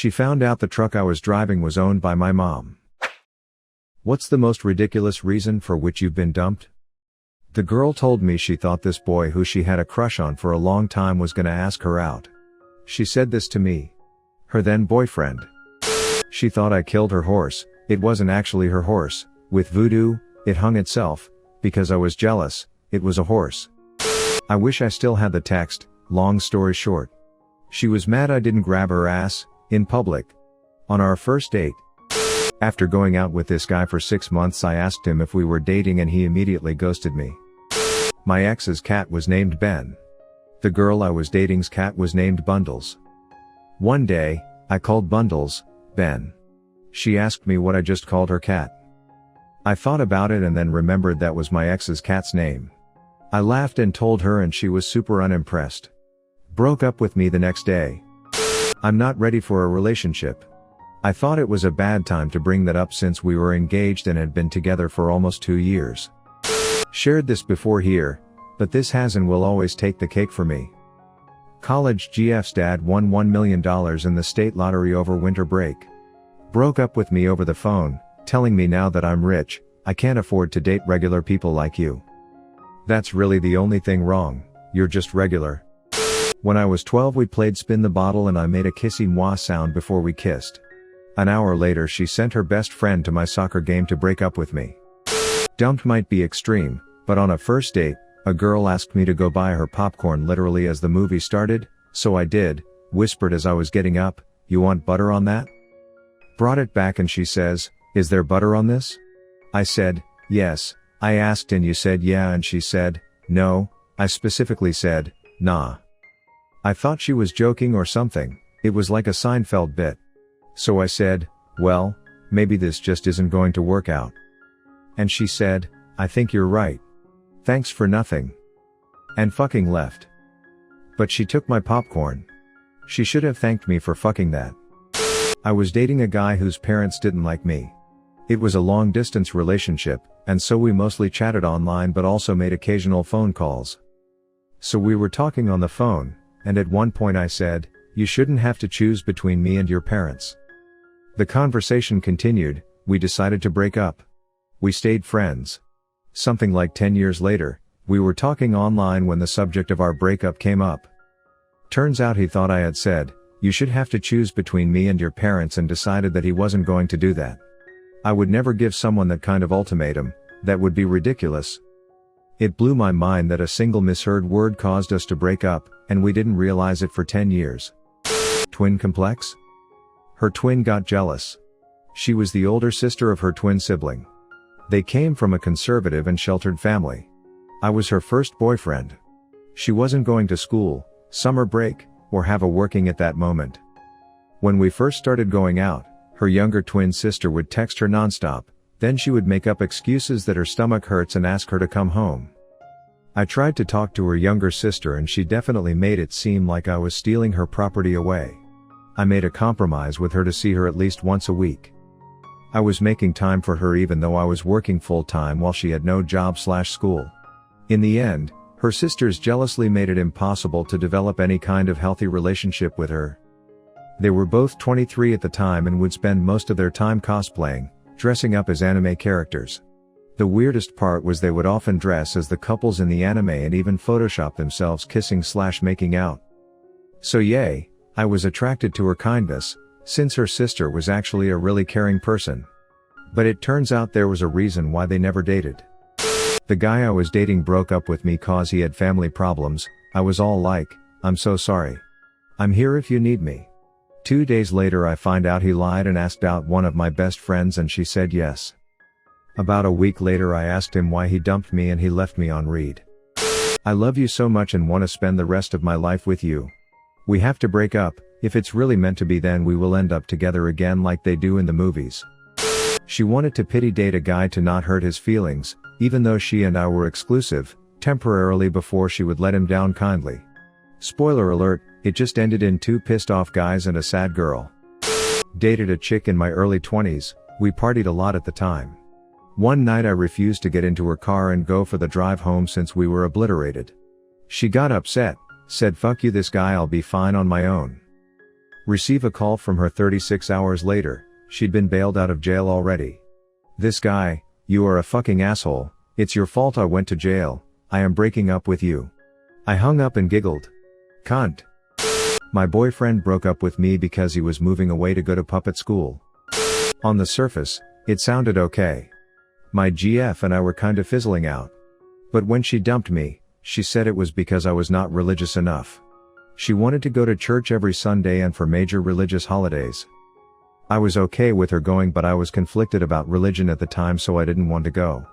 She found out the truck I was driving was owned by my mom. What's the most ridiculous reason for which you've been dumped? The girl told me she thought this boy who she had a crush on for a long time was gonna ask her out. She said this to me. Her then boyfriend. She thought I killed her horse. It wasn't actually her horse. With voodoo, it hung itself. Because I was jealous, it was a horse. I wish I still had the text. Long story short. She was mad I didn't grab her ass, in public. On our first date. After going out with this guy for 6 months, I asked him if we were dating and he immediately ghosted me. My ex's cat was named Ben. The girl I was dating's cat was named Bundles. One day, I called Bundles, Ben. She asked me what I just called her cat. I thought about it and then remembered that was my ex's cat's name. I laughed and told her and she was super unimpressed. Broke up with me the next day. I'm not ready for a relationship. I thought it was a bad time to bring that up since we were engaged and had been together for almost 2 years. Shared this before here, but this has and will always take the cake for me. College GF's dad won $1 million in the state lottery over winter break. Broke up with me over the phone, telling me now that I'm rich, I can't afford to date regular people like you. That's really the only thing wrong, you're just regular. When I was 12 we played spin the bottle and I made a kissy moi sound before we kissed. An hour later she sent her best friend to my soccer game to break up with me. Dumped might be extreme, but on a first date, a girl asked me to go buy her popcorn literally as the movie started, so I did, whispered as I was getting up, "You want butter on that?" Brought it back and she says, "Is there butter on this?" I said, "Yes." I asked and you said yeah and she said, "No." I specifically said, "Nah." I thought she was joking or something, it was like a Seinfeld bit. So I said, "Well, maybe this just isn't going to work out." And she said, "I think you're right. Thanks for nothing." And fucking left. But she took my popcorn. She should have thanked me for fucking that. I was dating a guy whose parents didn't like me. It was a long distance relationship, and so we mostly chatted online but also made occasional phone calls. So we were talking on the phone, and at one point I said, "You shouldn't have to choose between me and your parents." The conversation continued, we decided to break up. We stayed friends. Something like 10 years later, we were talking online when the subject of our breakup came up. Turns out he thought I had said, "You should have to choose between me and your parents," and decided that he wasn't going to do that. I would never give someone that kind of ultimatum, that would be ridiculous. It blew my mind that a single misheard word caused us to break up, and we didn't realize it for 10 years. Twin complex? Her twin got jealous. She was the older sister of her twin sibling. They came from a conservative and sheltered family. I was her first boyfriend. She wasn't going to school, summer break, or have a working at that moment. When we first started going out, her younger twin sister would text her nonstop, then she would make up excuses that her stomach hurts and ask her to come home. I tried to talk to her younger sister and she definitely made it seem like I was stealing her property away. I made a compromise with her to see her at least once a week. I was making time for her even though I was working full-time while she had no job/school. In the end, her sisters jealously made it impossible to develop any kind of healthy relationship with her. They were both 23 at the time and would spend most of their time cosplaying, dressing up as anime characters. The weirdest part was they would often dress as the couples in the anime and even Photoshop themselves kissing/making out. So yay, I was attracted to her kindness, since her sister was actually a really caring person. But it turns out there was a reason why they never dated. The guy I was dating broke up with me cause he had family problems. I was all like, "I'm so sorry. I'm here if you need me." 2 days later I find out he lied and asked out one of my best friends and she said yes. About a week later I asked him why he dumped me and he left me on read. "I love you so much and want to spend the rest of my life with you. We have to break up. If it's really meant to be then we will end up together again like they do in the movies." She wanted to pity date a guy to not hurt his feelings, even though she and I were exclusive, temporarily before she would let him down kindly. Spoiler alert, it just ended in 2 pissed off guys and a sad girl. Dated a chick in my early 20s, we partied a lot at the time. One night I refused to get into her car and go for the drive home since we were obliterated. She got upset, said "Fuck you this guy, I'll be fine on my own." Receive a call from her 36 hours later, she'd been bailed out of jail already. This guy, you are a fucking asshole, it's your fault I went to jail, I am breaking up with you. I hung up and giggled. Cunt. My boyfriend broke up with me because he was moving away to go to puppet school. On the surface, it sounded okay. My GF and I were kinda fizzling out. But when she dumped me, she said it was because I was not religious enough. She wanted to go to church every Sunday and for major religious holidays. I was okay with her going, but I was conflicted about religion at the time, so I didn't want to go.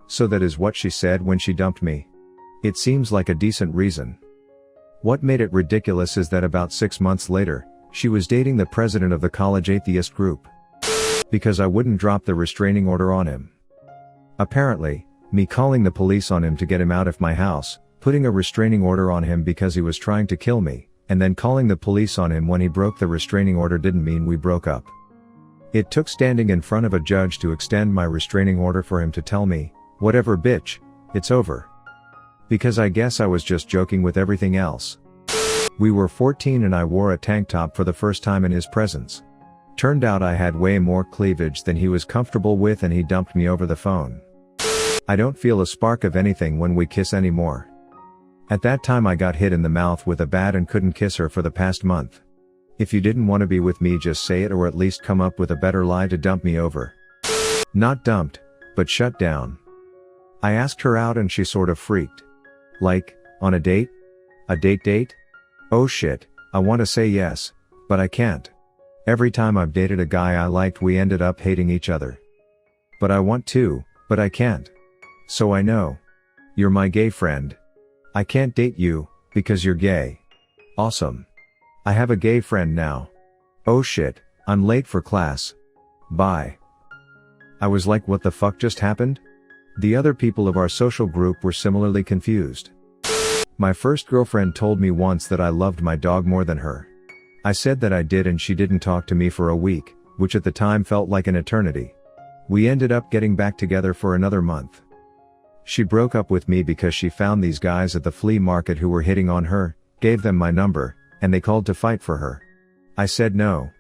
So that is what she said when she dumped me. It seems like a decent reason. What made it ridiculous is that about 6 months later, she was dating the president of the college Atheist group. Because I wouldn't drop the restraining order on him. Apparently, me calling the police on him to get him out of my house, putting a restraining order on him because he was trying to kill me, and then calling the police on him when he broke the restraining order didn't mean we broke up. It took standing in front of a judge to extend my restraining order for him to tell me, whatever bitch, it's over. Because I guess I was just joking with everything else. We were 14 and I wore a tank top for the first time in his presence. Turned out I had way more cleavage than he was comfortable with and he dumped me over the phone. I don't feel a spark of anything when we kiss anymore. At that time I got hit in the mouth with a bat and couldn't kiss her for the past month. If you didn't want to be with me, just say it, or at least come up with a better lie to dump me over. Not dumped, but shut down. I asked her out and she sort of freaked. Like, on a date? A date? Oh shit, I want to say yes, but I can't. Every time I've dated a guy I liked, we ended up hating each other. But I want to, but I can't. So I know. You're my gay friend. I can't date you, because you're gay. Awesome. I have a gay friend now. Oh shit, I'm late for class. Bye. I was like, what the fuck just happened? The other people of our social group were similarly confused. My first girlfriend told me once that I loved my dog more than her. I said that I did and she didn't talk to me for a week, which at the time felt like an eternity. We ended up getting back together for another month. She broke up with me because she found these guys at the flea market who were hitting on her, gave them my number, and they called to fight for her. I said no.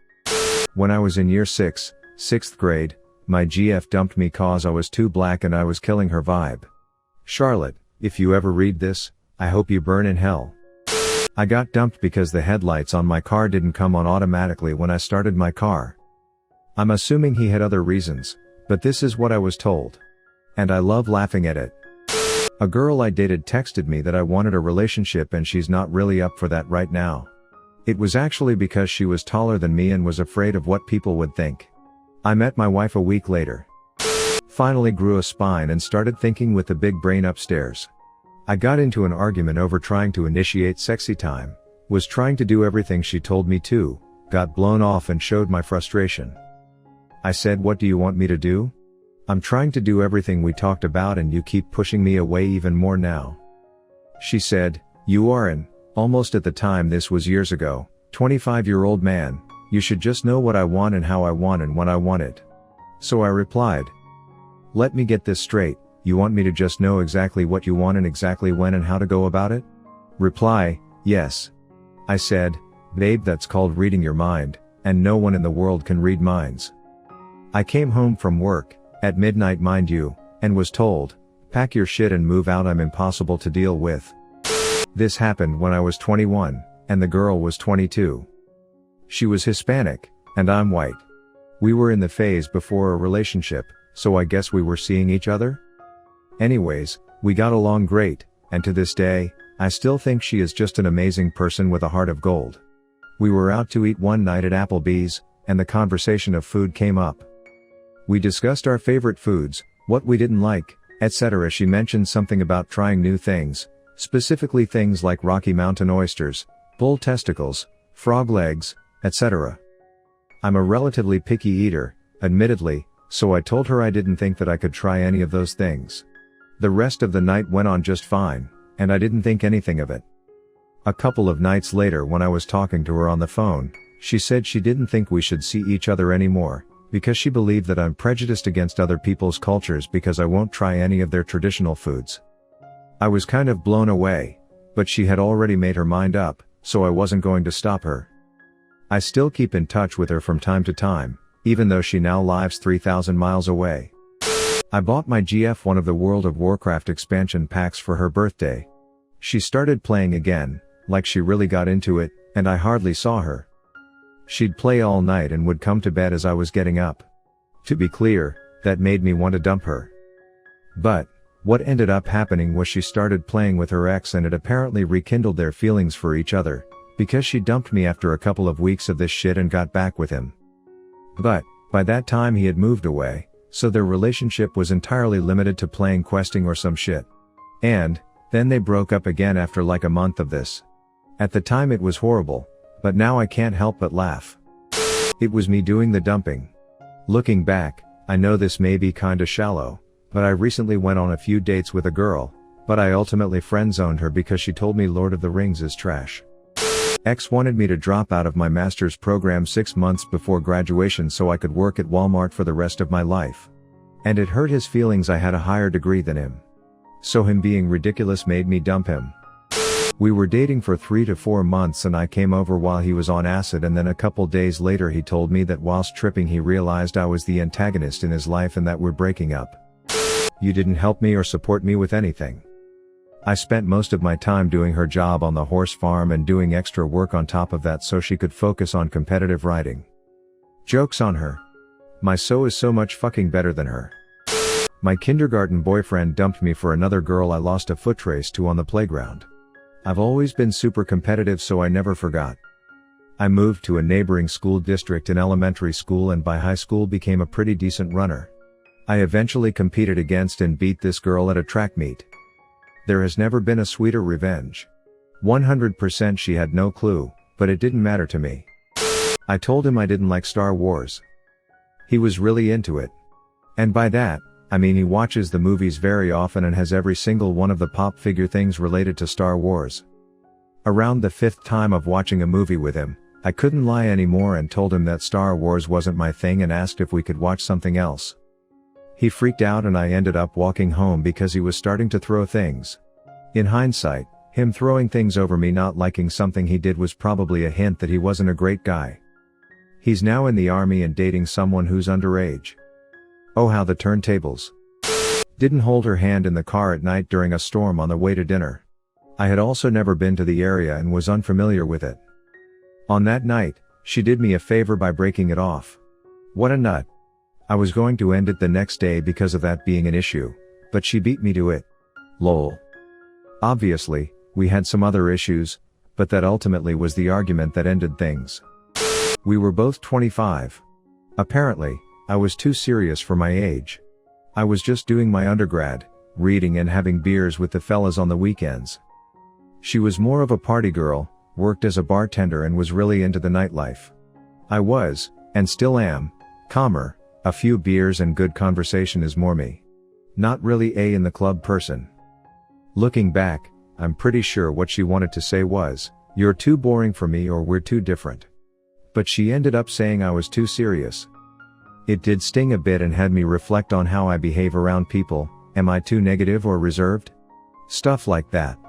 When I was in year 6, 6th grade, my GF dumped me cause I was too black and I was killing her vibe. Charlotte, if you ever read this, I hope you burn in hell. I got dumped because the headlights on my car didn't come on automatically when I started my car. I'm assuming he had other reasons, but this is what I was told. And I love laughing at it. A girl I dated texted me that I wanted a relationship and she's not really up for that right now. It was actually because she was taller than me and was afraid of what people would think. I met my wife a week later. Finally grew a spine and started thinking with the big brain upstairs. I got into an argument over trying to initiate sexy time, was trying to do everything she told me to, got blown off and showed my frustration. I said, what do you want me to do? I'm trying to do everything we talked about and you keep pushing me away even more now. She said, you are an, almost at the time this was years ago, 25-year-old man, you should just know what I want and how I want and when I want it. So I replied, let me get this straight, you want me to just know exactly what you want and exactly when and how to go about it? Reply, yes. I said, babe, that's called reading your mind, and no one in the world can read minds. I came home from work, at midnight mind you, and was told, pack your shit and move out, I'm impossible to deal with. This happened when I was 21, and the girl was 22. She was Hispanic, and I'm white. We were in the phase before a relationship, so I guess we were seeing each other? Anyways, we got along great, and to this day, I still think she is just an amazing person with a heart of gold. We were out to eat one night at Applebee's, and the conversation of food came up. We discussed our favorite foods, what we didn't like, etc. She mentioned something about trying new things, specifically things like Rocky Mountain oysters, bull testicles, frog legs, etc. I'm a relatively picky eater, admittedly, so I told her I didn't think that I could try any of those things. The rest of the night went on just fine, and I didn't think anything of it. A couple of nights later when I was talking to her on the phone, she said she didn't think we should see each other anymore, because she believed that I'm prejudiced against other people's cultures because I won't try any of their traditional foods. I was kind of blown away, but she had already made her mind up, so I wasn't going to stop her. I still keep in touch with her from time to time, even though she now lives 3,000 miles away. I bought my GF one of the World of Warcraft expansion packs for her birthday. She started playing again, like she really got into it, and I hardly saw her. She'd play all night and would come to bed as I was getting up. To be clear, that made me want to dump her. But what ended up happening was she started playing with her ex and it apparently rekindled their feelings for each other, because she dumped me after a couple of weeks of this shit and got back with him. But by that time he had moved away, so their relationship was entirely limited to playing questing or some shit. And then they broke up again after like a month of this. At the time it was horrible, but now I can't help but laugh. It was me doing the dumping. Looking back, I know this may be kinda shallow, but I recently went on a few dates with a girl, but I ultimately friend-zoned her because she told me Lord of the Rings is trash. Ex wanted me to drop out of my master's program 6 months before graduation so I could work at Walmart for the rest of my life. And it hurt his feelings I had a higher degree than him. So him being ridiculous made me dump him. We were dating for 3 to 4 months and I came over while he was on acid, and then a couple days later he told me that whilst tripping he realized I was the antagonist in his life and that we're breaking up. You didn't help me or support me with anything. I spent most of my time doing her job on the horse farm and doing extra work on top of that so she could focus on competitive riding. Joke's on her. My so is so much fucking better than her. My kindergarten boyfriend dumped me for another girl I lost a foot race to on the playground. I've always been super competitive so I never forgot. I moved to a neighboring school district in elementary school and by high school became a pretty decent runner. I eventually competed against and beat this girl at a track meet. There has never been a sweeter revenge. 100% she had no clue, but it didn't matter to me. I told him I didn't like Star Wars. He was really into it. And by that, I mean he watches the movies very often and has every single one of the pop figure things related to Star Wars. Around the 5th time of watching a movie with him, I couldn't lie anymore and told him that Star Wars wasn't my thing and asked if we could watch something else. He freaked out and I ended up walking home because he was starting to throw things. In hindsight, him throwing things over me not liking something he did was probably a hint that he wasn't a great guy. He's now in the army and dating someone who's underage. Oh how the turntables. Didn't hold her hand in the car at night during a storm on the way to dinner. I had also never been to the area and was unfamiliar with it. On that night, she did me a favor by breaking it off. What a nut. I was going to end it the next day because of that being an issue, but she beat me to it. Lol. Obviously, we had some other issues, but that ultimately was the argument that ended things. We were both 25. Apparently, I was too serious for my age. I was just doing my undergrad, reading and having beers with the fellas on the weekends. She was more of a party girl, worked as a bartender and was really into the nightlife. I was, and still am, calmer. A few beers and good conversation is more me. Not really a in the club person. Looking back, I'm pretty sure what she wanted to say was, "You're too boring for me" or "We're too different." But she ended up saying I was too serious. It did sting a bit and had me reflect on how I behave around people. Am I too negative or reserved? Stuff like that.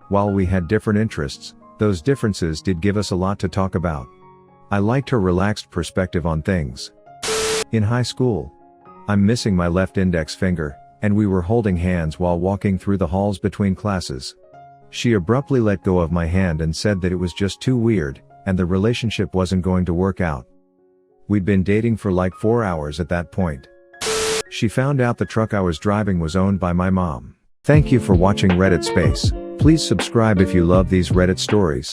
While we had different interests, those differences did give us a lot to talk about. I liked her relaxed perspective on things. In high school, I'm missing my left index finger, and we were holding hands while walking through the halls between classes. She abruptly let go of my hand and said that it was just too weird, and the relationship wasn't going to work out. We'd been dating for like 4 hours at that point. She found out the truck I was driving was owned by my mom. Thank you for watching Reddit Space. Please subscribe if you love these Reddit stories.